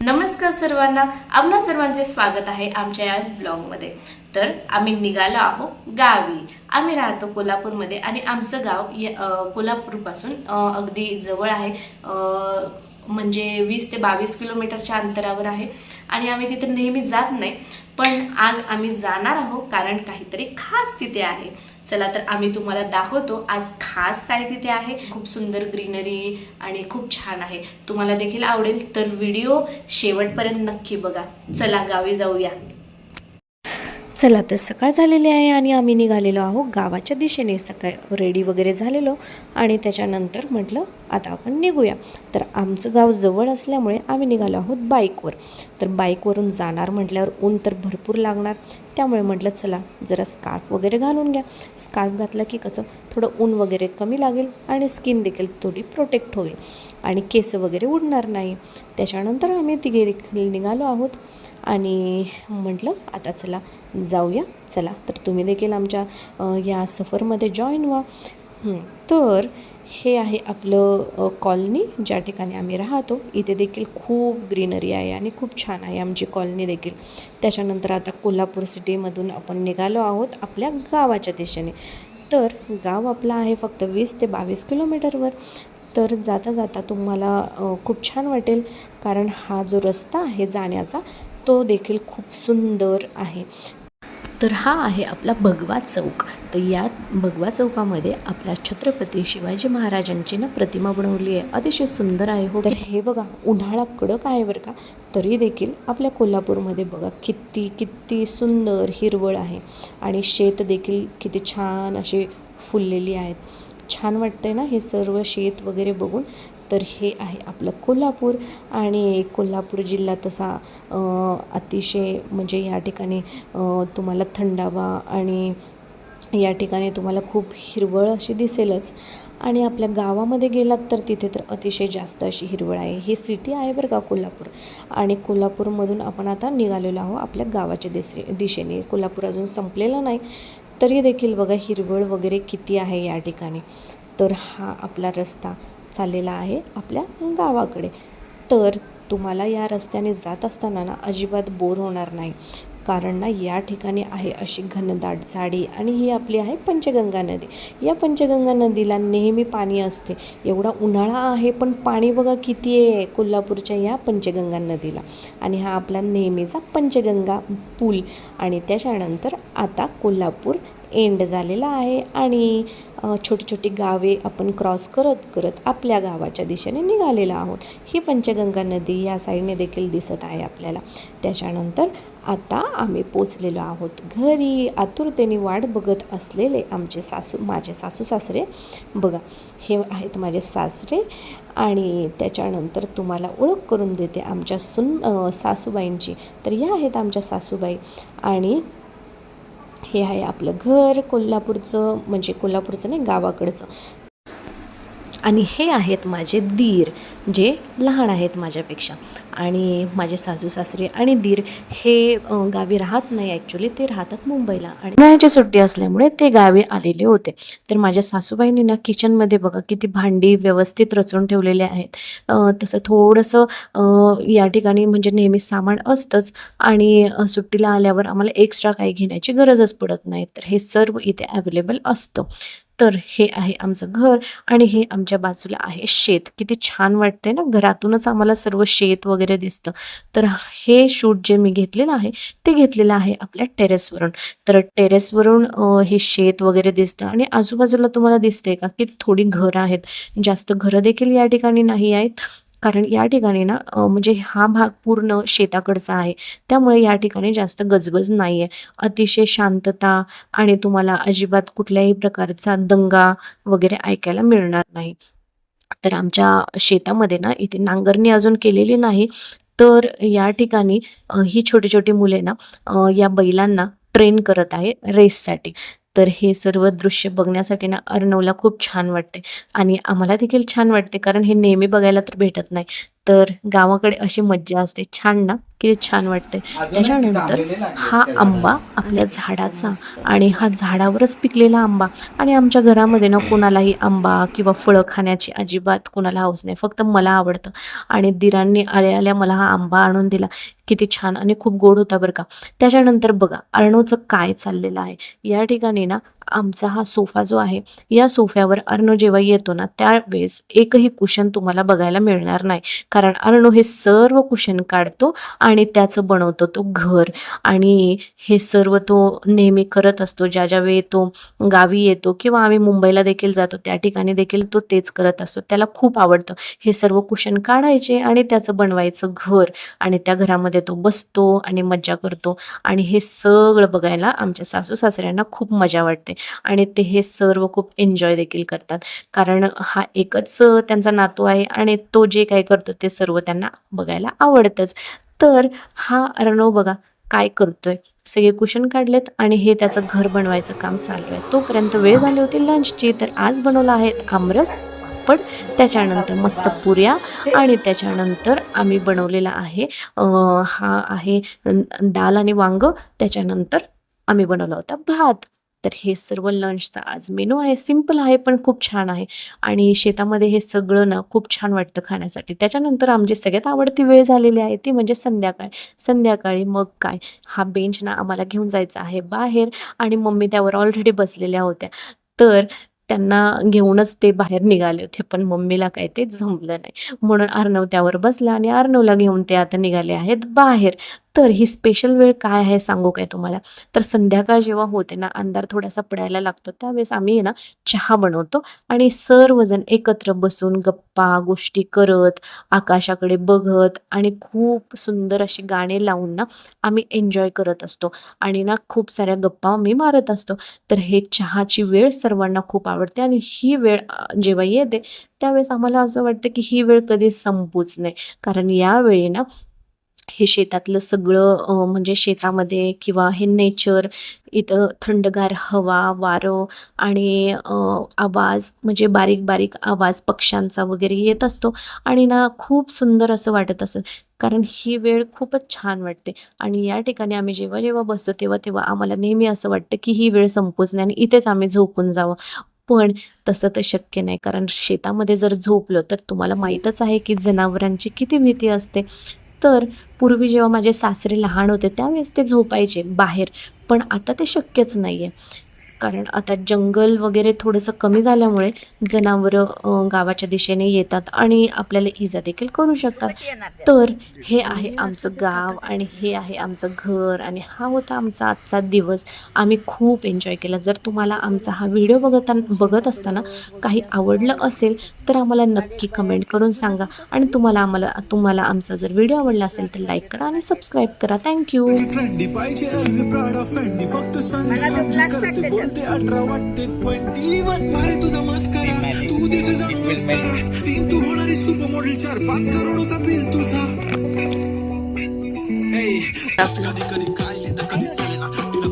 नमस्कार सर्वांना, आपणा सर्वांचे स्वागत आहे आमच्या या ब्लॉगमध्ये। तर आम्ही निघालो आहोत गावी। आम्ही राहतो कोल्हापूरमध्ये आणि आमचं गाव कोल्हापूरपासून अगदी जवळ आहे। म्हणजे 20 ते 22 किलोमीटरच्या अंतरावर आहे आणि आम्ही तिथे नेहमी जात नाही, पण आज आम्ही जाणार आहोत कारण काहीतरी खास तिथे आहे। चला तर आम्ही तुम्हाला दाखवतो आज खास काय तिथे आहे। खूप सुंदर ग्रीनरी आणि खूप छान आहे, तुम्हाला देखील आवडेल, तर व्हिडिओ शेवटपर्यंत नक्की बघा। चला गावी जाऊया। चला तर सकाळ झालेली आहे आणि आम्ही निघालेलो आहोत गावाच्या दिशेने। सकाळ रेडी वगैरे झालेलो आणि त्याच्यानंतर म्हटलं आता आपण निघूया। तर आमचं गाव जवळ असल्यामुळे आम्ही निघालो आहोत बाईकवर। तर बाईकवरून जाणार म्हटल्यावर ऊन तर भरपूर लागणार, त्यामुळे म्हटलं चला जरा स्कार्फ वगैरे घालून घ्या। स्कार्फ घातला की कसं थोडं ऊन वगैरे कमी लागेल आणि स्किन देखील थोडी प्रोटेक्ट होईल आणि केस वगैरे उडणार नाही। त्याच्यानंतर आम्ही तिघे देखील निघालो आहोत आणि म्हटलं आता चला जाऊया। चला तर तुम्ही देखील आमच्या या सफरमध्ये जॉईन व्हा। तर हे आहे आपलं कॉलनी, ज्या ठिकाणी आम्ही राहतो। इथे देखील खूप ग्रीनरी आहे आणि खूप छान आहे आमची कॉलनी देखील। त्याच्यानंतर आता कोल्हापूर सिटीमधून आपण निघालो आहोत आपल्या गावाच्या दिशेने। तर गाव आपलं आहे फक्त 20 ते 22 किलोमीटरवर। तर जाता जाता तुम्हाला खूप छान वाटेल, कारण हा जो रस्ता आहे जाण्याचा तो देखील खूप सुंदर आहे। तर हा आहे आपला भगवा चौक। तर या भगवा चौकामध्ये आपल्या छत्रपती शिवाजी महाराजांची प्रतिमा बनवली आहे, अतिशय सुंदर आहे हो। तर हे बघा, उन्हाळा कडक आहे बरं का, तरी देखील आपल्या कोल्हापूरमध्ये बघा किती किती सुंदर हिरवळ आहे आणि शेत देखील किती छान असे फुललेली आहेत। छान वाटतंय ना हे सर्व शेत वगैरे बघून। तर हे आहे आपलं कोल्हापूर आणि कोल्हापूर जिल्हा तसा अतिशय म्हणजे या ठिकाणी तुम्हाला थंडावा आणि या ठिकाणी तुम्हाला खूप हिरवळ अशी दिसेलच। आणि आपल्या गावामध्ये गेलात तर तिथे तर अतिशय जास्त अशी हिरवळ आहे। ही सिटी आहे बरं का कोल्हापूर, आणि कोल्हापूरमधून आपण आता निघालेलो आहोत आपल्या गावाच्या दिशेने। कोल्हापूर अजून संपलेलं नाही, तरी देखील बघा हिरवळ वगैरे किती आहे या ठिकाणी। तर हा आपला रस्ता चाललेला आहे आपल्या गावाकडे। तर तुम्हाला या रस्त्याने जात असताना ना अजिबात बोर होणार नाही, कारण ना या ठिकाणी आहे अशी घनदाट झाडी आणि ही आपली आहे पंचगंगा नदी। या पंचगंगा नदीला नेहमी पाणी असते। एवढा उन्हाळा आहे पण पाणी बघा किती आहे कोल्हापूरच्या या पंचगंगा नदीला। आणि हा आपला नेहमीचा पंचगंगा पूल। आणि त्याच्यानंतर आता कोल्हापूर एंड झालेला आहे आणि छोटी छोटी गावे आपण क्रॉस करत करत आपल्या गावाच्या दिशेने निघालेला आहोत। ही पंचगंगा नदी या साईडने देखील दिसत आहे आपल्याला। त्याच्यानंतर आता आम्ही पोचलेलो आहोत घरी। आतुरतेने वाट बघत असलेले माझे सासू सासरे बघा, हे आहेत माझे सासरे। आणि त्याच्यानंतर तुम्हाला ओळख करून देते आमच्या सासूबाईंची। तर या आहेत आमच्या सासूबाई आणि हे आहे आपलं घर कोल्हापूरचं, म्हणजे कोल्हापूरचं नाही गावाकडचं। आणि हे आहेत माझे दीर, जे लहान आहेत माझ्यापेक्षा। आणि माझे सासू सासरे आणि दीर हे गावी राहत नाही, ॲक्च्युली ते राहतात मुंबईला आणि उन्हाळ्याची सुट्टी असल्यामुळे ते गावी आलेले होते। तर माझ्या सासूबाईंनी ना किचनमध्ये बघा किती भांडी व्यवस्थित रचून ठेवलेले आहेत। तसं थोडंसं या ठिकाणी म्हणजे नेहमी सामान असतंच आणि सुट्टीला आल्यावर आम्हाला एक्स्ट्रा काही घेण्याची गरजच पडत नाही, तर हे सर्व इथे अवेलेबल असतं। तर हे आहे आमचं घर आणि हे आमच्या बाजूला आहे शेत। किती छान वाटते ना, घरातूनच आम्हाला सर्व शेत वगैरे दिसतं। तर हे शूट जे मी घेतलेलं आहे ते घेतलेलं आहे आपल्या टेरेसवरून। तर टेरेसवरून हे शेत वगैरे दिसतं आणि आजूबाजूला तुम्हाला दिसतंय का की थोडी घरं आहेत, जास्त घरं देखील या ठिकाणी नाही आहेत, कारण या ठिकाणी ना म्हणजे हा भाग पूर्ण शेताकडचा आहे, त्यामुळे या ठिकाणी जास्त गजबज नाही आहे। अतिशय शांतता आणि तुम्हाला अजिबात कुठल्याही प्रकारचा दंगा वगैरे ऐकायला मिळणार नाही। तर आमच्या शेतामध्ये ना इथे नांगरणी अजून केलेली नाही, तर या ठिकाणी ही छोटी छोटी मुले ना या बैलांना ट्रेन करत आहे रेससाठी। तर हे सर्व दृश्य बघण्यासाठी ना अर्णवला खूप छान वाटते आणि आम्हाला देखील छान वाटते, कारण हे नेहमी बघायला तर भेटत नाही। तर गावाकडे अशी मज्जा असते. छान ना, किती छान वाटते. त्याच्यानंतर हा आंबा आपल्या झाडाचा आणि हा झाडावरच पिकलेला आंबा आणि आमच्या घरामध्ये ना कोणालाही आंबा किंवा फळं खाण्याची अजिबात कोणाला हौस नाही. फक्त मला आवडतं आणि दिरांनी आल्या आल्या मला हा आंबा आणून दिला. किती छान आणि खूप गोड होता बरं का. त्याच्यानंतर बघा अर्णवचं काय चाललेलं आहे. या ठिकाणी ना आमचा हा सोफा जो आहे, या सोफ्यावर अर्णव जेव्हा येतो ना त्यावेळेस एकही कुशन तुम्हाला बघायला मिळणार नाही. कारण अर्णव हे सर्व कुशन काढतो आणि त्याचं बनवतो तो घर आणि हे सर्व तो नेहमी करत असतो. ज्या वेळी तो गावी येतो किंवा आम्ही मुंबईला देखील जातो त्या ठिकाणी देखील तो तेच करत असतो. त्याला खूप आवडतं हे सर्व कुशन काढायचे आणि त्याचं बनवायचं घर आणि त्या घरामध्ये तो बसतो आणि मज्जा करतो आणि हे सगळं बघायला आमच्या सासू सासऱ्यांना खूप मजा वाटते आणि ते हे सर्व खूप एन्जॉय देखील करतात. कारण हा एकच त्यांचा नातू आहे आणि तो जे काही करतो ते सर्व त्यांना बघायला आवडतंच. तर हा अर्णव बघा काय करतोय. सगळे कुशन काढलेत आणि हे त्याचं घर बनवायचं काम चालू आहे. तोपर्यंत वेळ झाली होती लंचची. तर आज बनवला आहे आमरस, पापड, त्याच्यानंतर मस्त पुऱ्या आणि त्याच्यानंतर आम्ही बनवलेला आहे हा आहे दाल आणि वांग. त्याच्यानंतर आम्ही बनवला होता भात. तर हे सर्व लंचचा आज मेनू आहे. सिंपल आहे पण खूप छान आहे आणि शेतामध्ये हे सगळं ना खूप छान वाटतं खाण्यासाठी. त्याच्यानंतर आमची सगळ्यात आवडती वेळ झालेली आहे ती म्हणजे संध्याकाळ. संध्याकाळी मग काय हा बेंच ना आम्हाला घेऊन जायचा आहे बाहेर आणि मम्मी त्यावर ऑलरेडी बसलेल्या होत्या. तर त्यांना घेऊनच ते बाहेर निघाले होते. पण मम्मीला काही ते जमलं नाही. म्हणून अर्णव त्यावर बसला आणि अर्णवला घेऊन ते आता निघाले आहेत बाहेर. तर ही स्पेशल वेळ काय आहे सांगू काय तुम्हाला? तर संध्याकाळ जेव्हा होते ना, अंधार थोडासा पडायला लागतो त्यावेळेस आम्ही ना चहा बनवतो आणि सर्वजण एकत्र बसून गप्पा गोष्टी करत, आकाशाकडे बघत आणि खूप सुंदर अशी गाणी लावून ना आम्ही एन्जॉय करत असतो आणि ना खूप साऱ्या गप्पा मी मारत असतो. तर हे चहाची वेळ सर्वांना खूप आवडते आणि ही वेळ जेव्हा येते त्यावेळेस आम्हाला असं वाटतं की ही वेळ कधी संपूच नये. कारण यावेळी ना हे शेतातलं सगळं म्हणजे शेतामध्ये किंवा हे नेचर, इथं थंडगार हवा, वारं आणि आवाज म्हणजे बारीक-बारीक आवाज पक्ष्यांचा वगैरे येत असतो आणि ना खूप सुंदर असं वाटत असेल. कारण ही वेळ खूपच छान वाटते आणि या ठिकाणी आम्ही जेव्हा-जेव्हा बसतो तेव्हा-तेव्हा आम्हाला नेहमी असं वाटतं की ही वेळ संपूच नाही आणि इथेच आम्ही झोपून जावं. पण तसं तर शक्य नाही. कारण शेतामध्ये जर झोपलं तर तुम्हाला माहीतच आहे की जनावरांची किती भीती असते. तर पूर्वी जेव्हा माझे सासरे लहान होते त्यावेळेस ते झोपायचे बाहेर. पण आता ते शक्यच नाही आहे. कारण आता जंगल वगैरे थोडंसं कमी झाल्यामुळे जनावरं गावाच्या दिशेने येतात आणि आपल्याला इजा देखील करू शकतात. तर हे आहे आमचं गाव आणि हे आहे आमचं घर आणि हा होता आमचा आजचा दिवस. आम्ही खूप एन्जॉय केला. जर तुम्हाला आमचा हा व्हिडिओ बघत असताना काही आवडलं असेल तर आम्हाला नक्की कमेंट करून सांगा आणि तुम्हाला आमचा जर व्हिडिओ आवडला असेल तर लाईक करा आणि सबस्क्राईब करा. थँक्यू. ट्रेंडी पाहिजे अगदी प्राडा फेंडी फक्त संजय करते बोलते 18 वाटते 21 मारे तुझा मस्करा तू दिस जाणून सारा तीन तू होणारी सुपर मॉडेल 4-5 करोडचा बिल तुझा कधी कधी काय लिहितं कधी सरेना तिला